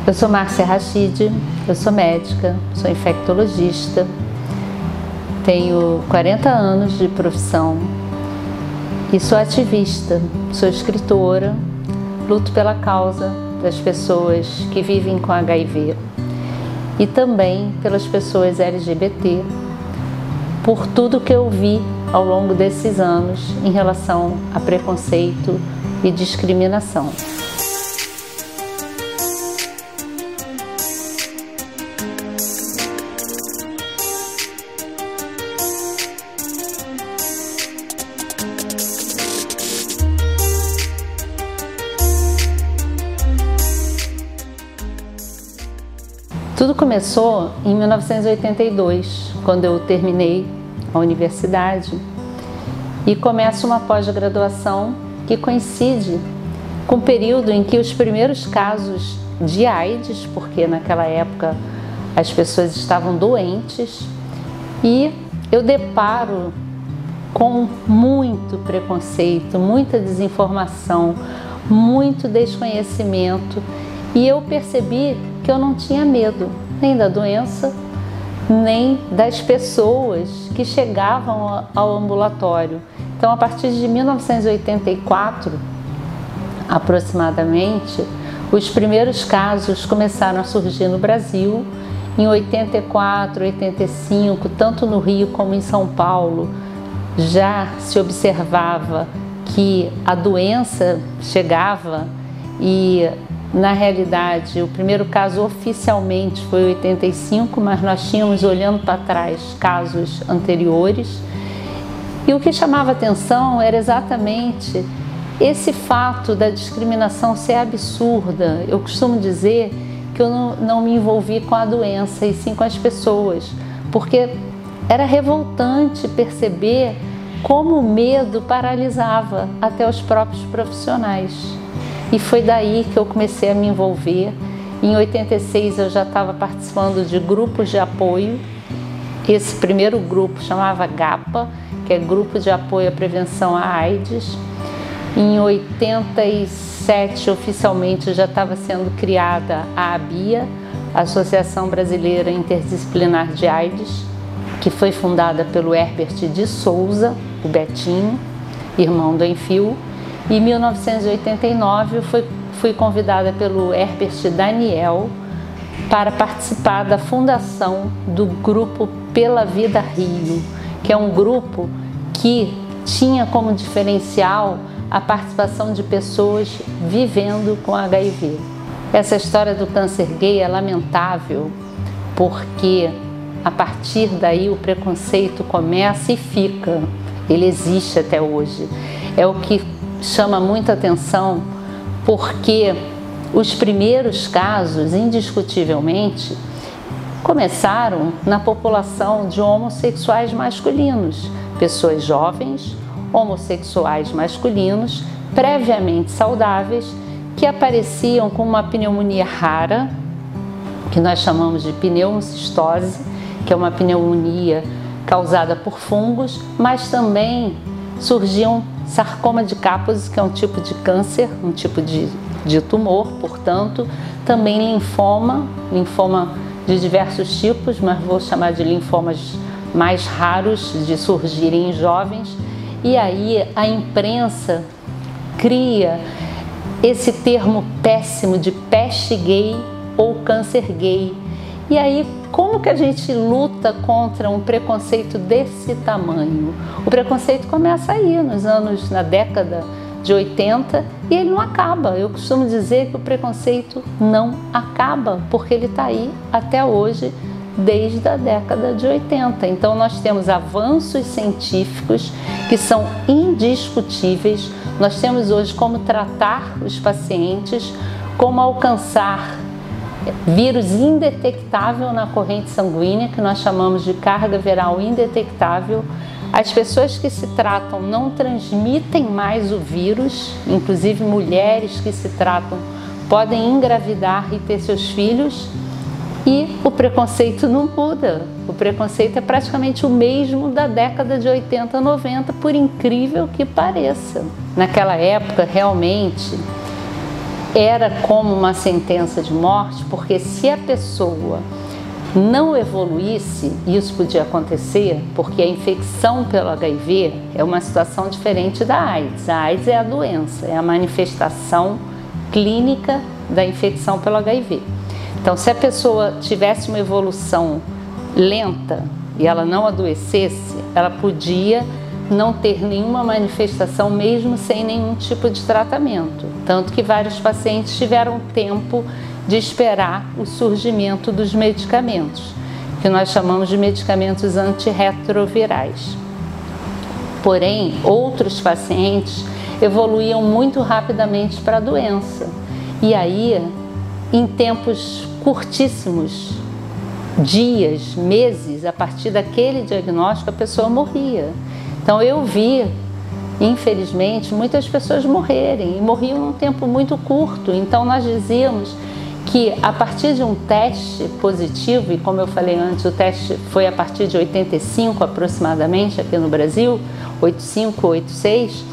Eu sou Márcia Rachid, eu sou médica, sou infectologista, tenho 40 anos de profissão e sou ativista, sou escritora, luto pela causa das pessoas que vivem com HIV e também pelas pessoas LGBT, por tudo que eu vi ao longo desses anos em relação a preconceito e discriminação. Tudo começou em 1982, quando eu terminei a universidade e começo uma pós-graduação que coincide com o período em que os primeiros casos de AIDS, porque naquela época as pessoas estavam doentes, e eu deparo com muito preconceito, muita desinformação, muito desconhecimento, e eu percebi que eu não tinha medo nem da doença, nem das pessoas que chegavam ao ambulatório. Então, a partir de 1984, aproximadamente, os primeiros casos começaram a surgir no Brasil. Em 84, 85, tanto no Rio como em São Paulo, já se observava que a doença chegava e, na realidade, o primeiro caso oficialmente foi em 85, mas nós tínhamos, olhando para trás, casos anteriores. E o que chamava atenção era exatamente esse fato da discriminação ser absurda. Eu costumo dizer que eu não me envolvi com a doença, e sim com as pessoas, porque era revoltante perceber como o medo paralisava até os próprios profissionais. E foi daí que eu comecei a me envolver. Em 86 eu já estava participando de grupos de apoio. Esse primeiro grupo chamava GAPA, que é Grupo de Apoio à Prevenção à AIDS. Em 87 oficialmente já estava sendo criada a ABIA, Associação Brasileira Interdisciplinar de AIDS, que foi fundada pelo Herbert de Souza, o Betinho, irmão do Enfio. Em 1989, fui convidada pelo Herbert Daniel para participar da fundação do Grupo Pela Vida Rio, que é um grupo que tinha como diferencial a participação de pessoas vivendo com HIV. Essa história do câncer gay é lamentável, porque a partir daí o preconceito começa e fica. Ele existe até hoje. É o que chama muita atenção, porque os primeiros casos, indiscutivelmente, começaram na população de homossexuais masculinos, pessoas jovens, homossexuais masculinos, previamente saudáveis, que apareciam com uma pneumonia rara, que nós chamamos de pneumocistose, que é uma pneumonia causada por fungos, mas também surgiam sarcoma de Kaposi, que é um tipo de câncer, um tipo de tumor, portanto, também linfoma de diversos tipos, mas vou chamar de linfomas mais raros de surgirem em jovens. E aí a imprensa cria esse termo péssimo de peste gay ou câncer gay. E aí, como que a gente luta contra um preconceito desse tamanho? O preconceito começa aí, na década de 80, e ele não acaba. Eu costumo dizer que o preconceito não acaba, porque ele está aí até hoje, desde a década de 80. Então nós temos avanços científicos que são indiscutíveis. Nós temos hoje como tratar os pacientes, como alcançar vírus indetectável na corrente sanguínea, que nós chamamos de carga viral indetectável. As pessoas que se tratam não transmitem mais o vírus, inclusive mulheres que se tratam podem engravidar e ter seus filhos. E o preconceito não muda. O preconceito é praticamente o mesmo da década de 80, 90, por incrível que pareça. Naquela época, realmente, era como uma sentença de morte, porque se a pessoa não evoluísse, isso podia acontecer, porque a infecção pelo HIV é uma situação diferente da AIDS. A AIDS é a doença, é a manifestação clínica da infecção pelo HIV. Então, se a pessoa tivesse uma evolução lenta e ela não adoecesse, ela podia não ter nenhuma manifestação mesmo sem nenhum tipo de tratamento. Tanto que vários pacientes tiveram tempo de esperar o surgimento dos medicamentos, que nós chamamos de medicamentos antirretrovirais. Porém, outros pacientes evoluíam muito rapidamente para a doença. E aí, em tempos curtíssimos, dias, meses, a partir daquele diagnóstico, a pessoa morria. Então eu vi, infelizmente, muitas pessoas morrerem, e morriam num tempo muito curto. Então nós dizíamos que a partir de um teste positivo, e como eu falei antes, o teste foi a partir de 85 aproximadamente aqui no Brasil, 85, 86,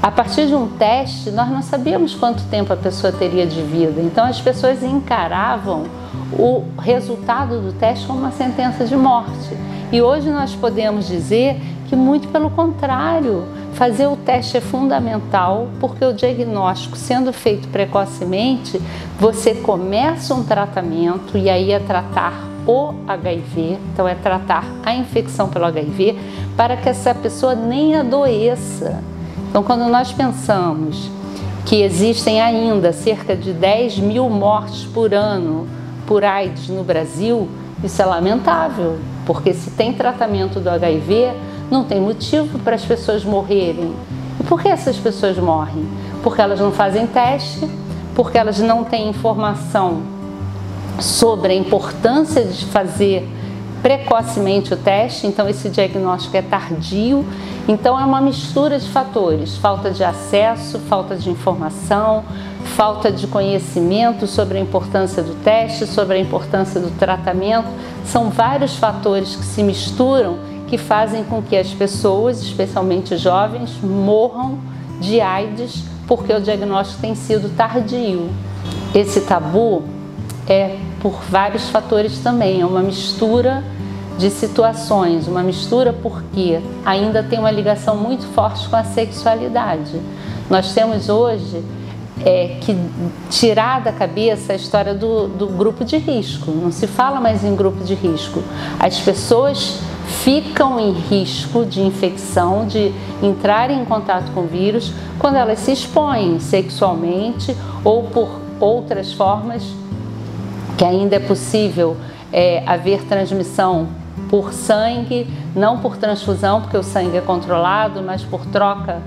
a partir de um teste nós não sabíamos quanto tempo a pessoa teria de vida. Então as pessoas encaravam o resultado do teste como uma sentença de morte. E hoje nós podemos dizer que muito pelo contrário, fazer o teste é fundamental, porque o diagnóstico sendo feito precocemente, você começa um tratamento e aí é tratar o HIV, então é tratar a infecção pelo HIV para que essa pessoa nem adoeça. Então quando nós pensamos que existem ainda cerca de 10 mil mortes por ano por AIDS no Brasil, isso é lamentável, porque se tem tratamento do HIV, não tem motivo para as pessoas morrerem. E por que essas pessoas morrem? Porque elas não fazem teste, porque elas não têm informação sobre a importância de fazer precocemente o teste, então esse diagnóstico é tardio. Então é uma mistura de fatores, falta de acesso, falta de informação, falta de conhecimento sobre a importância do teste, sobre a importância do tratamento. São vários fatores que se misturam que fazem com que as pessoas, especialmente jovens, morram de AIDS porque o diagnóstico tem sido tardio. Esse tabu é por vários fatores também, é uma mistura de situações, uma mistura porque ainda tem uma ligação muito forte com a sexualidade. Nós temos hoje que tirar da cabeça a história do grupo de risco, não se fala mais em grupo de risco. As pessoas ficam em risco de infecção, de entrarem em contato com o vírus quando elas se expõem sexualmente ou por outras formas que ainda é possível haver transmissão por sangue, não por transfusão, porque o sangue é controlado, mas por troca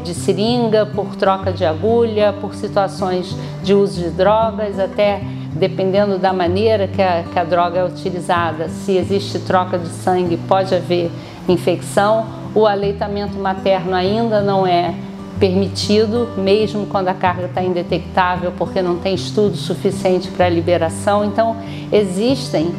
de seringa, por troca de agulha, por situações de uso de drogas, até dependendo da maneira que a droga é utilizada. Se existe troca de sangue, pode haver infecção. O aleitamento materno ainda não é permitido, mesmo quando a carga está indetectável, porque não tem estudo suficiente para a liberação. Então, existem,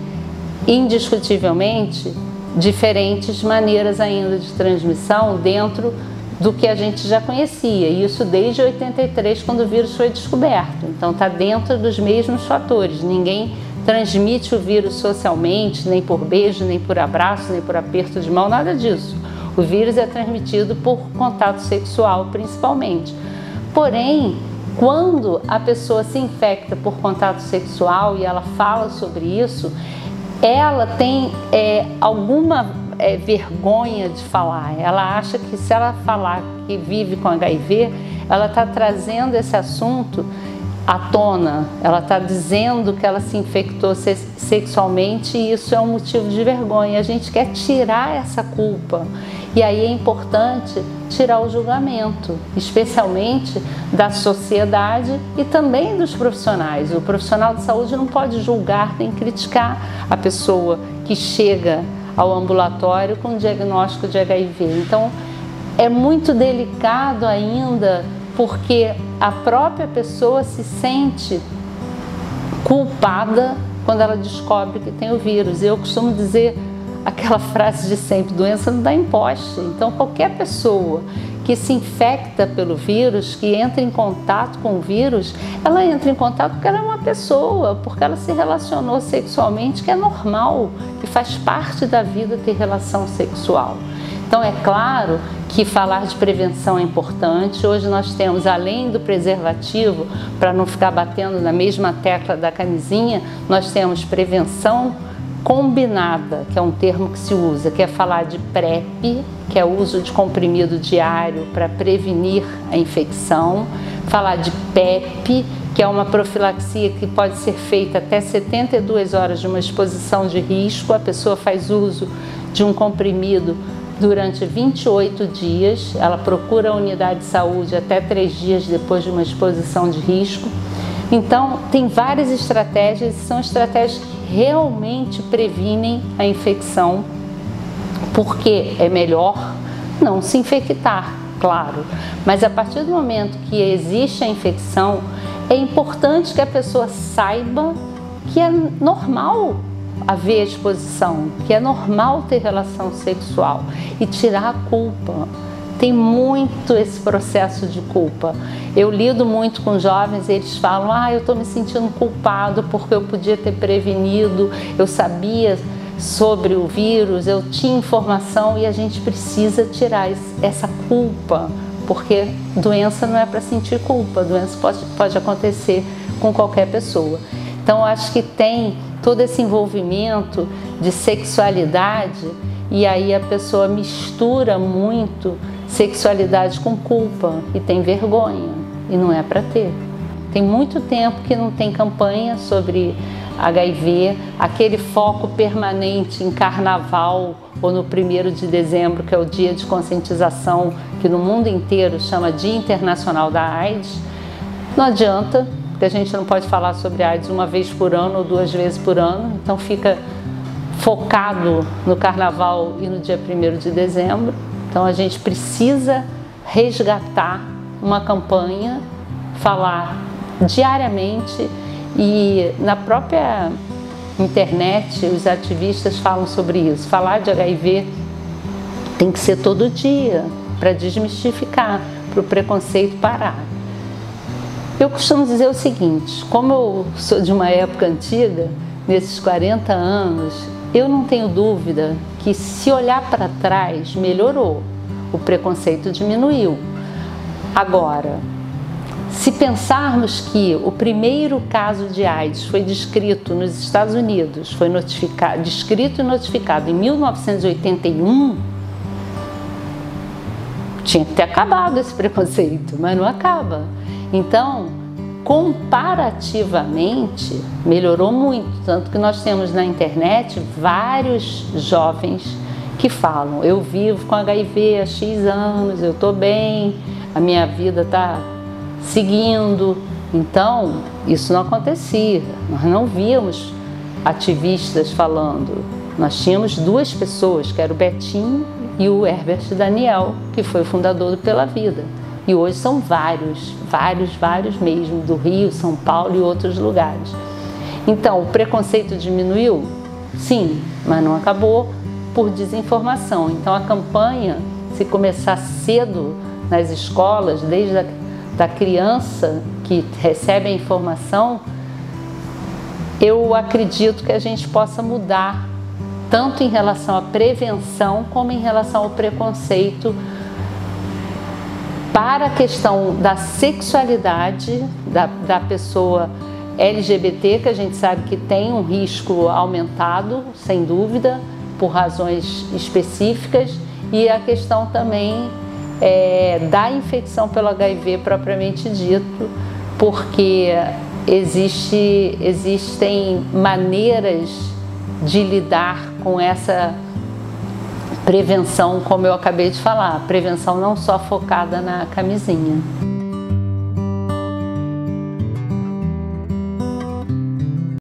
indiscutivelmente, diferentes maneiras ainda de transmissão dentro do que a gente já conhecia, e isso desde 83, quando o vírus foi descoberto. Então está dentro dos mesmos fatores. Ninguém transmite o vírus socialmente, nem por beijo, nem por abraço, nem por aperto de mão, nada disso. O vírus é transmitido por contato sexual, principalmente. Porém, quando a pessoa se infecta por contato sexual e ela fala sobre isso, ela tem alguma vergonha de falar. Ela acha que se ela falar que vive com HIV, ela está trazendo esse assunto à tona, ela está dizendo que ela se infectou sexualmente, e isso é um motivo de vergonha. A gente quer tirar essa culpa, e aí é importante tirar o julgamento, especialmente da sociedade e também dos profissionais. O profissional de saúde não pode julgar nem criticar a pessoa que chega ao ambulatório com diagnóstico de HIV. Então é muito delicado ainda, porque a própria pessoa se sente culpada quando ela descobre que tem o vírus. Eu costumo dizer aquela frase de sempre: doença não dá em poste. Então qualquer pessoa que se infecta pelo vírus, que entra em contato com o vírus, ela entra em contato porque ela é uma pessoa, porque ela se relacionou sexualmente, que é normal, que faz parte da vida ter relação sexual. Então é claro que falar de prevenção é importante. Hoje nós temos, além do preservativo, para não ficar batendo na mesma tecla da camisinha, nós temos prevenção combinada, que é um termo que se usa, que é falar de PrEP, que é o uso de comprimido diário para prevenir a infecção, falar de PEP, que é uma profilaxia que pode ser feita até 72 horas de uma exposição de risco. A pessoa faz uso de um comprimido durante 28 dias, ela procura a unidade de saúde até 3 dias depois de uma exposição de risco. Então, tem várias estratégias, são estratégias que realmente previnem a infecção, porque é melhor não se infectar, claro. Mas a partir do momento que existe a infecção, é importante que a pessoa saiba que é normal haver exposição, que é normal ter relação sexual e tirar a culpa. Tem muito esse processo de culpa. Eu lido muito com jovens e eles falam: eu estou me sentindo culpado porque eu podia ter prevenido, eu sabia sobre o vírus, eu tinha informação. E a gente precisa tirar essa culpa, porque doença não é para sentir culpa, doença pode acontecer com qualquer pessoa. Então eu acho que tem todo esse envolvimento de sexualidade e aí a pessoa mistura muito sexualidade com culpa e tem vergonha, e não é para ter. Tem muito tempo que não tem campanha sobre HIV, aquele foco permanente em carnaval ou no 1º de dezembro, que é o dia de conscientização que no mundo inteiro chama Dia Internacional da AIDS. Não adianta, porque a gente não pode falar sobre AIDS uma vez por ano ou 2 vezes por ano, então fica focado no carnaval e no dia 1º de dezembro. Então a gente precisa resgatar uma campanha, falar diariamente, e na própria internet os ativistas falam sobre isso. Falar de HIV tem que ser todo dia para desmistificar, para o preconceito parar. Eu costumo dizer o seguinte: como eu sou de uma época antiga, nesses 40 anos, eu não tenho dúvida que, se olhar para trás, melhorou, o preconceito diminuiu. Agora, se pensarmos que o primeiro caso de AIDS foi descrito nos Estados Unidos, foi descrito e notificado em 1981, tinha que ter acabado esse preconceito, mas não acaba. Então, comparativamente, melhorou muito, tanto que nós temos na internet vários jovens que falam: eu vivo com HIV há X anos, eu estou bem, a minha vida está seguindo. Então, isso não acontecia, nós não víamos ativistas falando. Nós tínhamos 2 pessoas, que era o Betinho e o Herbert Daniel, que foi o fundador do Pela Vida. E hoje são vários mesmo, do Rio, São Paulo e outros lugares. Então, o preconceito diminuiu? Sim, mas não acabou por desinformação. Então, a campanha, se começar cedo nas escolas, desde a criança que recebe a informação, eu acredito que a gente possa mudar, tanto em relação à prevenção como em relação ao preconceito, para a questão da sexualidade da pessoa LGBT, que a gente sabe que tem um risco aumentado, sem dúvida, por razões específicas, e a questão também da infecção pelo HIV propriamente dito, porque existem maneiras de lidar com essa prevenção, como eu acabei de falar, prevenção não só focada na camisinha.